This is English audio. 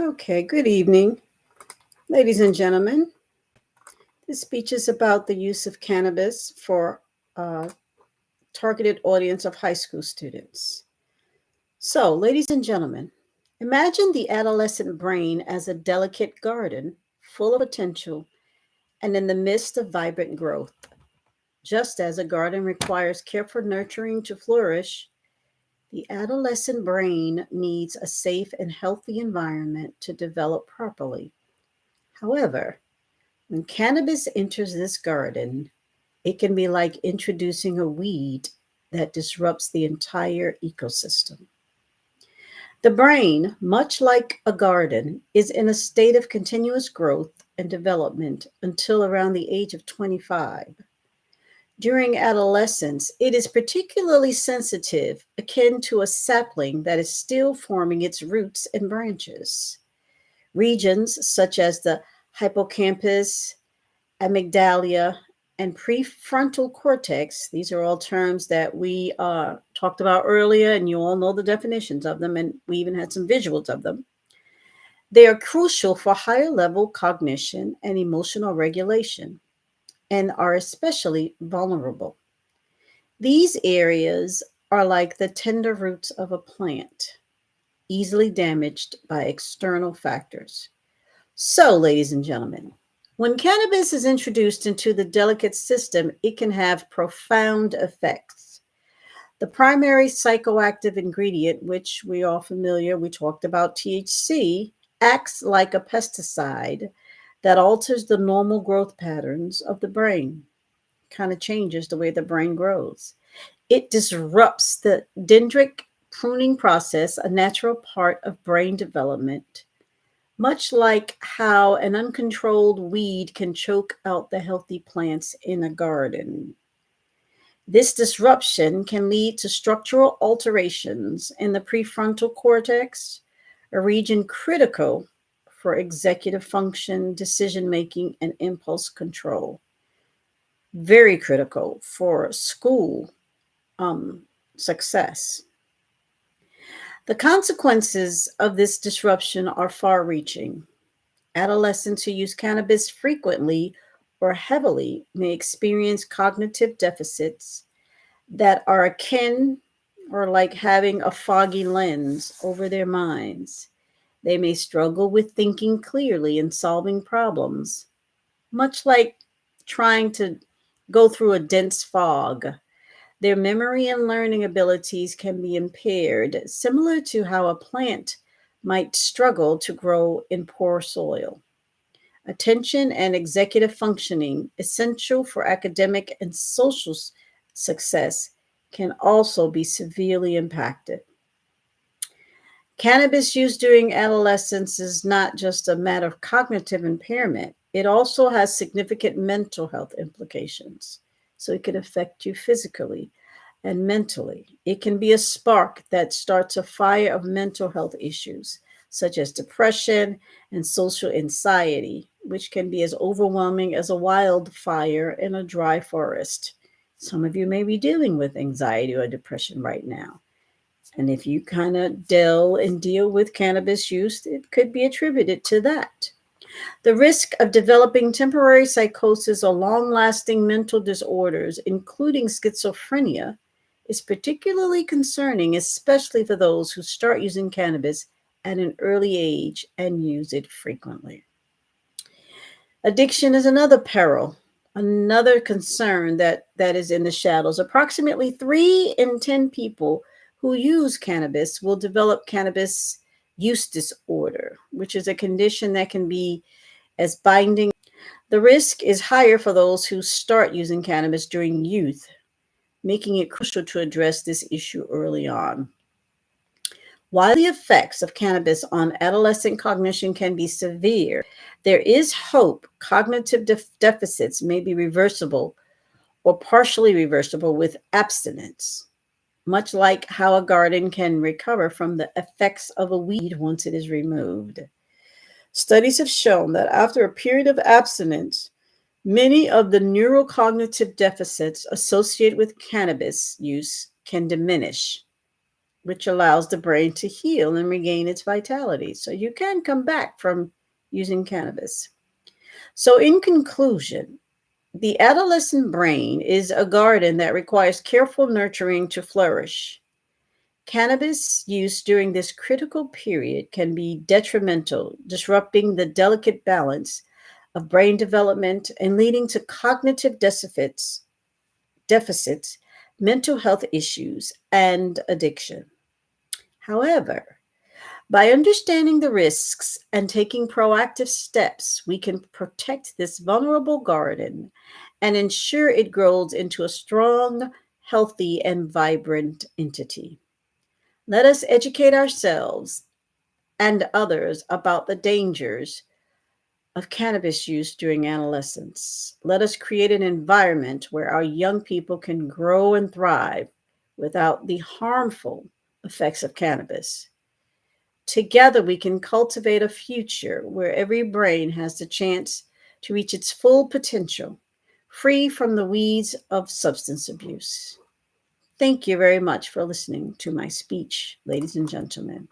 Okay, good evening, ladies and gentlemen. This speech is about the use of cannabis for a targeted audience of high school students. So, ladies and gentlemen, imagine the adolescent brain as a delicate garden full of potential and in the midst of vibrant growth. Just as a garden requires careful nurturing to flourish, the adolescent brain needs a safe and healthy environment to develop properly. However, when cannabis enters this garden, it can be like introducing a weed that disrupts the entire ecosystem. The brain, much like a garden, is in a state of continuous growth and development until around the age of 25. During adolescence, it is particularly sensitive, akin to a sapling that is still forming its roots and branches. Regions such as the hippocampus, amygdala, and prefrontal cortex. These are all terms that we talked about earlier, and you all know the definitions of them, and we even had some visuals of them. They are crucial for higher level cognition and emotional regulation, and are especially vulnerable. These areas are like the tender roots of a plant, easily damaged by external factors. So, ladies and gentlemen, when cannabis is introduced into the delicate system, it can have profound effects. The primary psychoactive ingredient, which we are familiar, we talked about THC, acts like a pesticide that alters the normal growth patterns of the brain, kind of changes the way the brain grows. It disrupts the dendritic pruning process, a natural part of brain development, much like how an uncontrolled weed can choke out the healthy plants in a garden. This disruption can lead to structural alterations in the prefrontal cortex, a region critical for executive function, decision making, and impulse control. Very critical for school success. The consequences of this disruption are far reaching. Adolescents who use cannabis frequently or heavily may experience cognitive deficits that are akin or like having a foggy lens over their minds. They may struggle with thinking clearly and solving problems, much like trying to go through a dense fog. Their memory and learning abilities can be impaired, similar to how a plant might struggle to grow in poor soil. Attention and executive functioning, essential for academic and social success, can also be severely impacted. Cannabis use during adolescence is not just a matter of cognitive impairment, it also has significant mental health implications. So it can affect you physically and mentally. It can be a spark that starts a fire of mental health issues, such as depression and social anxiety, which can be as overwhelming as a wildfire in a dry forest. Some of you may be dealing with anxiety or depression right now. And if you kind of delve and deal with cannabis use, it could be attributed to that. The risk of developing temporary psychosis or long lasting mental disorders, including schizophrenia, is particularly concerning, especially for those who start using cannabis at an early age and use it frequently. Addiction is another peril, another concern that is in the shadows. Approximately 3 in 10 people who use cannabis will develop cannabis use disorder, which is a condition that can be as binding. The risk is higher for those who start using cannabis during youth, making it crucial to address this issue early on. While the effects of cannabis on adolescent cognition can be severe, there is hope cognitive deficits may be reversible or partially reversible with abstinence, much like how a garden can recover from the effects of a weed once it is removed. Studies have shown that after a period of abstinence, many of the neurocognitive deficits associated with cannabis use can diminish. which allows the brain to heal and regain its vitality. So you can come back from using cannabis. So, in conclusion, the adolescent brain is a garden that requires careful nurturing to flourish. Cannabis use during this critical period can be detrimental, disrupting the delicate balance of brain development and leading to cognitive deficits, mental health issues, and addiction. However, by understanding the risks and taking proactive steps, we can protect this vulnerable garden and ensure it grows into a strong, healthy, and vibrant entity. Let us educate ourselves and others about the dangers of cannabis use during adolescence. Let us create an environment where our young people can grow and thrive without the harmful effects of cannabis. Together, we can cultivate a future where every brain has the chance to reach its full potential, free from the weeds of substance abuse. Thank you very much for listening to my speech, ladies and gentlemen.